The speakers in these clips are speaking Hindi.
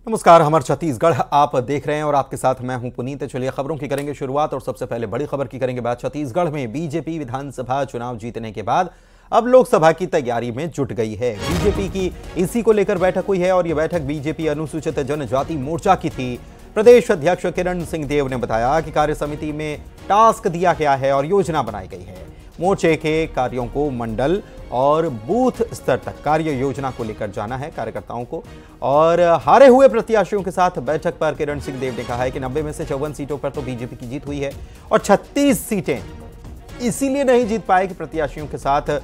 नमस्कार, हमारे छत्तीसगढ़ आप देख रहे हैं और आपके साथ मैं हूं पुनीत। चलिए खबरों की करेंगे शुरुआत और सबसे पहले बड़ी खबर की करेंगे बात। छत्तीसगढ़ में बीजेपी विधानसभा चुनाव जीतने के बाद अब लोकसभा की तैयारी में जुट गई है। बीजेपी की इसी को लेकर बैठक हुई है और यह बैठक बीजेपी अनुसूचित जनजाति मोर्चा की थी। प्रदेश अध्यक्ष किरण सिंह देव ने बताया कि कार्य समिति में टास्क दिया गया है और योजना बनाई गई है। मोर्चे के कार्यों को मंडल और बूथ स्तर तक कार्य योजना को लेकर जाना है कार्यकर्ताओं को। और हारे हुए प्रत्याशियों के साथ बैठक पर किरण सिंह देव ने कहा है कि 90 में से 54 सीटों पर तो बीजेपी की जीत हुई है और 36 सीटें इसीलिए नहीं जीत पाए कि प्रत्याशियों के साथ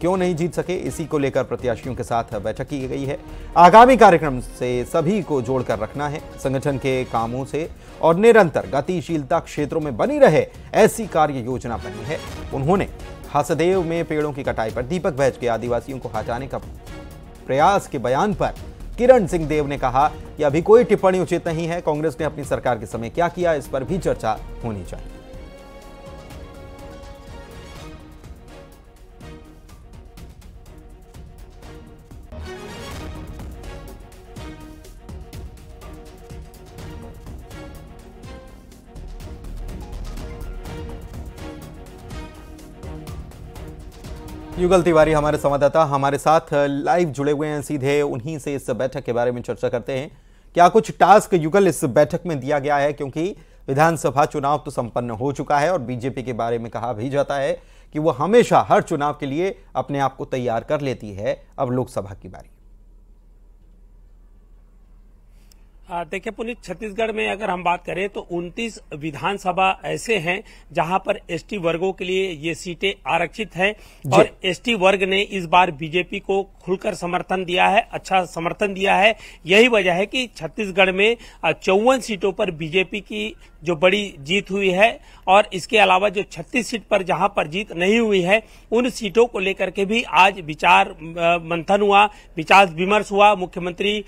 क्यों नहीं जीत सके, इसी को लेकर प्रत्याशियों के साथ बैठक की गई है। आगामी कार्यक्रम से सभी को जोड़कर रखना है, संगठन के कामों से और निरंतर गतिशीलता क्षेत्रों में बनी रहे, ऐसी कार्य योजना बनी है। उन्होंने हसदेव में पेड़ों की कटाई पर दीपक बैज के आदिवासियों को हटाने का प्रयास के बयान पर किरण सिंह देव ने कहा कि अभी कोई टिप्पणी उचित नहीं है। कांग्रेस ने अपनी सरकार के समय क्या किया, इस पर भी चर्चा होनी चाहिए। युगल तिवारी हमारे संवाददाता हमारे साथ लाइव जुड़े हुए हैं, सीधे उन्हीं से इस बैठक के बारे में चर्चा करते हैं। क्या कुछ टास्क युगल इस बैठक में दिया गया है, क्योंकि विधानसभा चुनाव तो संपन्न हो चुका है और बीजेपी के बारे में कहा भी जाता है कि वो हमेशा हर चुनाव के लिए अपने आप को तैयार कर लेती है। अब लोकसभा की बारी। देखिए पुनीत, छत्तीसगढ़ में अगर हम बात करें तो 29 विधानसभा ऐसे हैं जहां पर एसटी वर्गों के लिए ये सीटें आरक्षित हैं और एसटी वर्ग ने इस बार बीजेपी को खुलकर समर्थन दिया है, अच्छा समर्थन दिया है। यही वजह है कि छत्तीसगढ़ में 54 सीटों पर बीजेपी की जो बड़ी जीत हुई है और इसके अलावा जो 36 सीट पर जहां पर जीत नहीं हुई है, उन सीटों को लेकर के भी आज विचार मंथन हुआ, विचार विमर्श हुआ। मुख्यमंत्री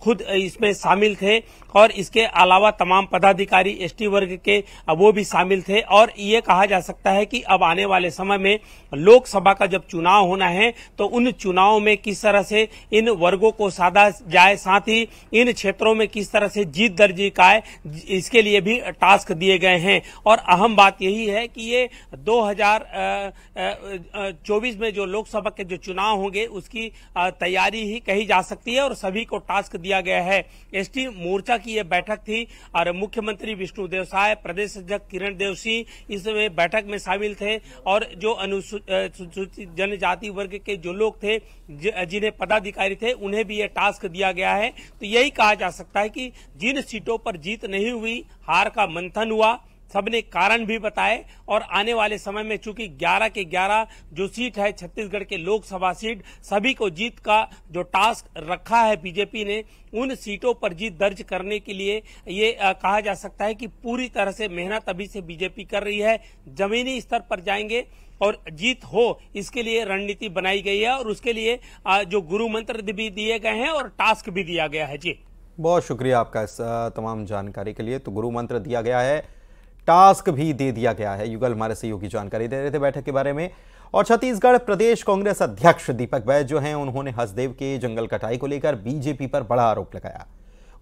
खुद इसमें शामिल थे और इसके अलावा तमाम पदाधिकारी एसटी वर्ग के वो भी शामिल थे। और ये कहा जा सकता है कि अब आने वाले समय में लोकसभा का जब चुनाव होना है तो उन चुनावों में किस तरह से इन वर्गों को साधा जाए, साथ ही इन क्षेत्रों में किस तरह से जीत दर्ज कराए, इसके लिए भी टास्क दिए गए हैं। और अहम बात यही है कि ये 2024 में जो लोकसभा के जो चुनाव होंगे उसकी तैयारी ही कही जा सकती है और सभी को टास्क दिया गया है। एसटी मोर्चा की ये बैठक थी और मुख्यमंत्री विष्णुदेव साय, प्रदेश अध्यक्ष किरण देव सिंह इसमें बैठक में शामिल थे और जो अनुसूचित जनजाति वर्ग के जो लोग थे, जिन्हें पदाधिकारी थे, उन्हें भी ये टास्क दिया गया है। तो यही कहा जा सकता है कि जिन सीटों पर जीत नहीं हुई, हार का मंथन हुआ, सबने कारण भी बताए और आने वाले समय में चूंकि 11 के 11 जो सीट है छत्तीसगढ़ के लोकसभा सीट, सभी को जीत का जो टास्क रखा है बीजेपी ने, उन सीटों पर जीत दर्ज करने के लिए ये कहा जा सकता है कि पूरी तरह से मेहनत अभी से बीजेपी कर रही है। जमीनी स्तर पर जाएंगे और जीत हो, इसके लिए रणनीति बनाई गई है और उसके लिए जो गुरु मंत्र भी दिए गए हैं और टास्क भी दिया गया है। जी बहुत शुक्रिया आपका इस तमाम जानकारी के लिए। तो गुरु मंत्र दिया गया है, टास्क भी दे दिया गया है। युगल हमारे सहयोगी जानकारी दे रहे थे बैठक के बारे में। और छत्तीसगढ़ प्रदेश कांग्रेस अध्यक्ष दीपक बैज जो हैं, उन्होंने हसदेव के जंगल कटाई को लेकर बीजेपी पर बड़ा आरोप लगाया।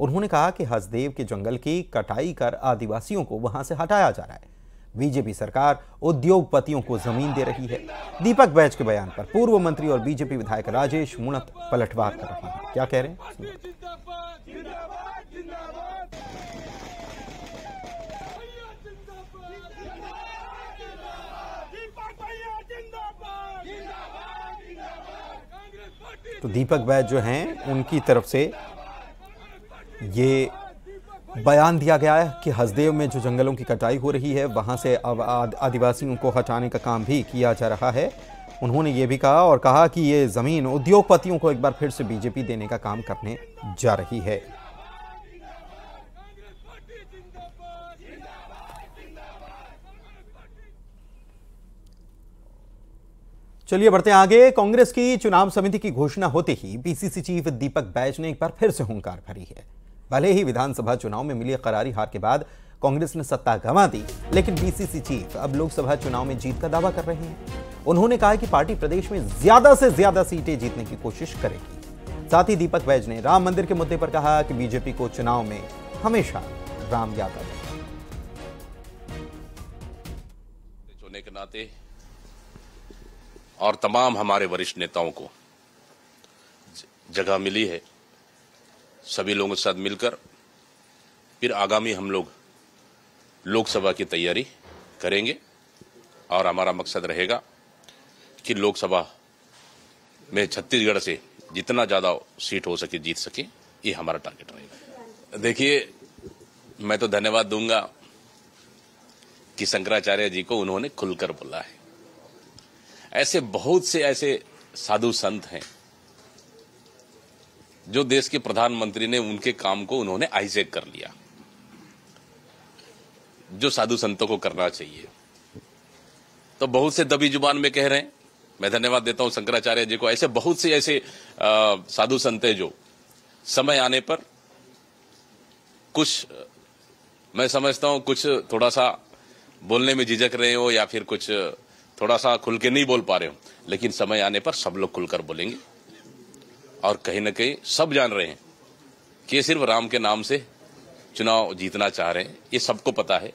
उन्होंने कहा कि हसदेव के जंगल की कटाई कर आदिवासियों को वहां से हटाया जा रहा है। बीजेपी सरकार उद्योगपतियों को जमीन दे रही है। दीपक बैज के बयान पर पूर्व मंत्री और बीजेपी विधायक राजेश मुणत पलटवार कर रहे हैं। क्या कह रहे हैं? तो दीपक बैज जो हैं, उनकी तरफ से ये बयान दिया गया है कि हसदेव में जो जंगलों की कटाई हो रही है, वहां से अब आदिवासियों को हटाने का काम भी किया जा रहा है। उन्होंने ये भी कहा और कहा कि ये जमीन उद्योगपतियों को एक बार फिर से बीजेपी देने का काम करने जा रही है। चलिए बढ़ते हैं आगे। कांग्रेस की चुनाव समिति की घोषणा होते ही पीसीसी चीफ दीपक बैज ने एक बार फिर से हुंकार भरी है। भले ही विधानसभा चुनाव में मिली करारी हार के बाद कांग्रेस ने सत्ता गंवा दी, लेकिन पीसीसी चीफ अब लोकसभा चुनाव में जीत का दावा कर रहे हैं। उन्होंने कहा कि पार्टी प्रदेश में ज्यादा से ज्यादा सीटें जीतने की कोशिश करेगी। साथ ही दीपक बैज ने राम मंदिर के मुद्दे पर कहा कि बीजेपी को चुनाव में हमेशा राम याद आता है। होने के नाते और तमाम हमारे वरिष्ठ नेताओं को जगह मिली है, सभी लोगों के साथ मिलकर फिर आगामी हम लोग लोकसभा की तैयारी करेंगे और हमारा मकसद रहेगा कि लोकसभा में छत्तीसगढ़ से जितना ज्यादा सीट हो सके जीत सके, ये हमारा टारगेट रहेगा। देखिए, मैं तो धन्यवाद दूंगा कि शंकराचार्य जी को उन्होंने खुलकर बोला है। ऐसे बहुत से ऐसे साधु संत हैं जो देश के प्रधानमंत्री ने उनके काम को उन्होंने हाईजैक कर लिया, जो साधु संतों को करना चाहिए। तो बहुत से दबी जुबान में कह रहे हैं, मैं धन्यवाद देता हूं शंकराचार्य जी को। ऐसे बहुत से ऐसे साधु संत हैं जो समय आने पर कुछ, मैं समझता हूं कुछ थोड़ा सा बोलने में झिझक रहे हो या फिर कुछ थोड़ा सा खुल के नहीं बोल पा रहे हो, लेकिन समय आने पर सब लोग खुलकर बोलेंगे। और कहीं न कहीं सब जान रहे हैं कि ये सिर्फ राम के नाम से चुनाव जीतना चाह रहे हैं, ये सबको पता है।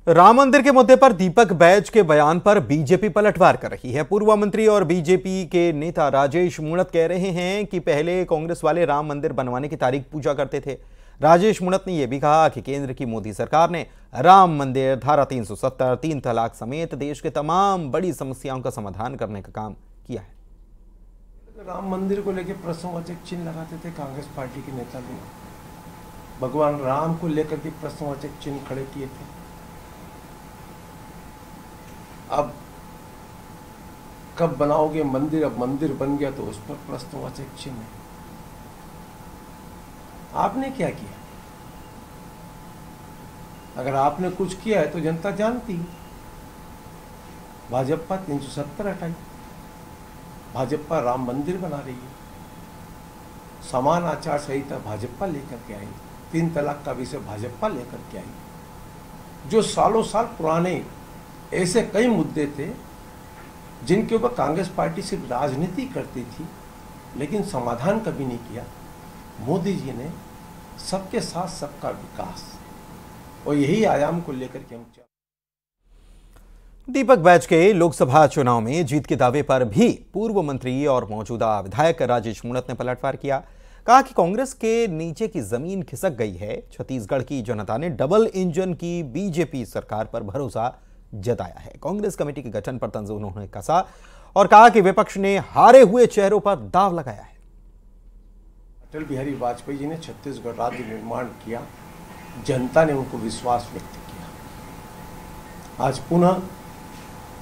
राम मंदिर के मुद्दे पर दीपक बैज के बयान पर बीजेपी पलटवार कर रही है। पूर्व मंत्री और बीजेपी के नेता राजेश मूणत कह रहे हैं कि पहले कांग्रेस वाले राम मंदिर बनवाने की तारीख पूछा करते थे। राजेश मूणत ने यह भी कहा कि केंद्र की मोदी सरकार ने राम मंदिर, धारा 370, 3 तलाक समेत देश के तमाम बड़ी समस्याओं का समाधान करने का काम किया है। राम मंदिर को लेकर प्रश्नवाचक चिन्ह लगाते थे कांग्रेस पार्टी के नेता लोग, भगवान राम को लेकर के प्रश्नवाचक चिन्ह खड़े किए थे। अब कब बनाओगे मंदिर? अब मंदिर बन गया तो उस पर प्रश्नवाचक चिन्ह है। आपने क्या किया? अगर आपने कुछ किया है तो जनता जानती है। भाजपा 370 हटाई, भाजपा राम मंदिर बना रही है, समान आचार संहिता भाजपा लेकर के आई, 3 तलाक का विषय भाजपा लेकर के आई। जो सालों साल पुराने ऐसे कई मुद्दे थे जिनके ऊपर कांग्रेस पार्टी सिर्फ राजनीति करती थी लेकिन समाधान कभी नहीं किया, मोदी जी ने सबके साथ सबका विकास, और यही आयाम को लेकर के हम दीपक बैज के लोकसभा चुनाव में जीत के दावे पर भी पूर्व मंत्री और मौजूदा विधायक राजेश मूणत ने पलटवार किया। कहा कि कांग्रेस के नीचे की जमीन खिसक गई है। छत्तीसगढ़ की जनता ने डबल इंजन की बीजेपी सरकार पर भरोसा जताया है। कांग्रेस कमेटी के गठन पर तंज उन्होंने कसा और कहा कि विपक्ष ने हारे हुए चेहरों पर दाव लगाया है। अटल बिहारी वाजपेयी जी ने छत्तीसगढ़ राज्य निर्माण किया, जनता ने उनको विश्वास व्यक्त किया। आज पुनः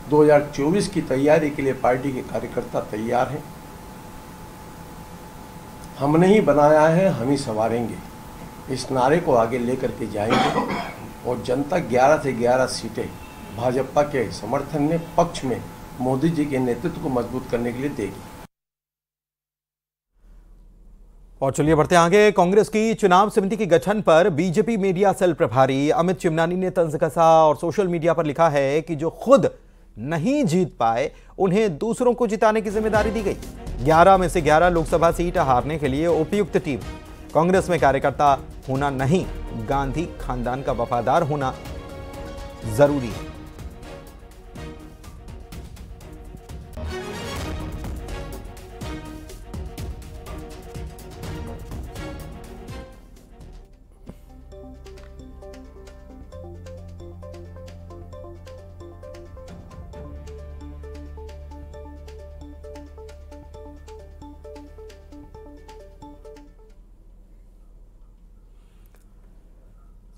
2024 की तैयारी के लिए पार्टी के कार्यकर्ता तैयार हैं। हमने ही बनाया है, हम ही संवारेंगे, इस नारे को आगे लेकर के जाएंगे और जनता 11 से 11 सीटें भाजपा के समर्थन में पक्ष में मोदी जी के नेतृत्व को मजबूत करने के लिए देगी। और चलिए बढ़ते आगे। कांग्रेस की चुनाव समिति के गठन पर बीजेपी मीडिया सेल प्रभारी अमित चिमनानी ने तंज कसा और सोशल मीडिया पर लिखा है कि जो खुद नहीं जीत पाए उन्हें दूसरों को जिताने की जिम्मेदारी दी गई। 11 में से 11 लोकसभा सीट हारने के लिए उपयुक्त टीम। कांग्रेस में कार्यकर्ता होना नहीं, गांधी खानदान का वफादार होना जरूरी है।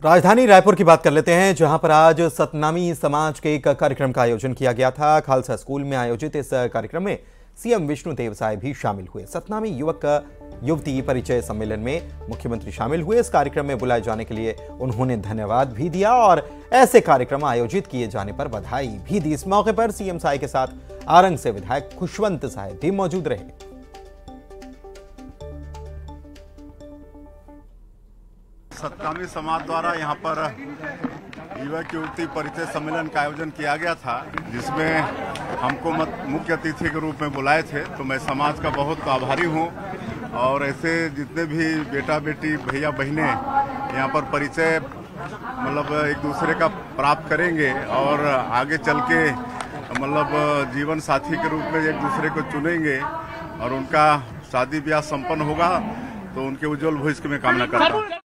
राजधानी रायपुर की बात कर लेते हैं, जहां पर आज सतनामी समाज के एक कार्यक्रम का आयोजन किया गया था। खालसा स्कूल में आयोजित इस कार्यक्रम में सीएम विष्णुदेव साय भी शामिल हुए। सतनामी युवक युवती परिचय सम्मेलन में मुख्यमंत्री शामिल हुए। इस कार्यक्रम में बुलाए जाने के लिए उन्होंने धन्यवाद भी दिया और ऐसे कार्यक्रम आयोजित किए जाने पर बधाई भी दी। इस मौके पर सीएम साय के साथ आरंग से विधायक खुशवंत साय भी मौजूद रहे। सतनामी समाज द्वारा यहाँ पर युवक युवती परिचय सम्मेलन का आयोजन किया गया था, जिसमें हमको मुख्य अतिथि के रूप में बुलाए थे, तो मैं समाज का बहुत आभारी हूँ। और ऐसे जितने भी बेटा बेटी भैया बहनें यहाँ पर परिचय मतलब एक दूसरे का प्राप्त करेंगे और आगे चल के मतलब जीवन साथी के रूप में एक दूसरे को चुनेंगे और उनका शादी ब्याह संपन्न होगा, तो उनके उज्जवल भविष्य की मैं कामना करता हूँ।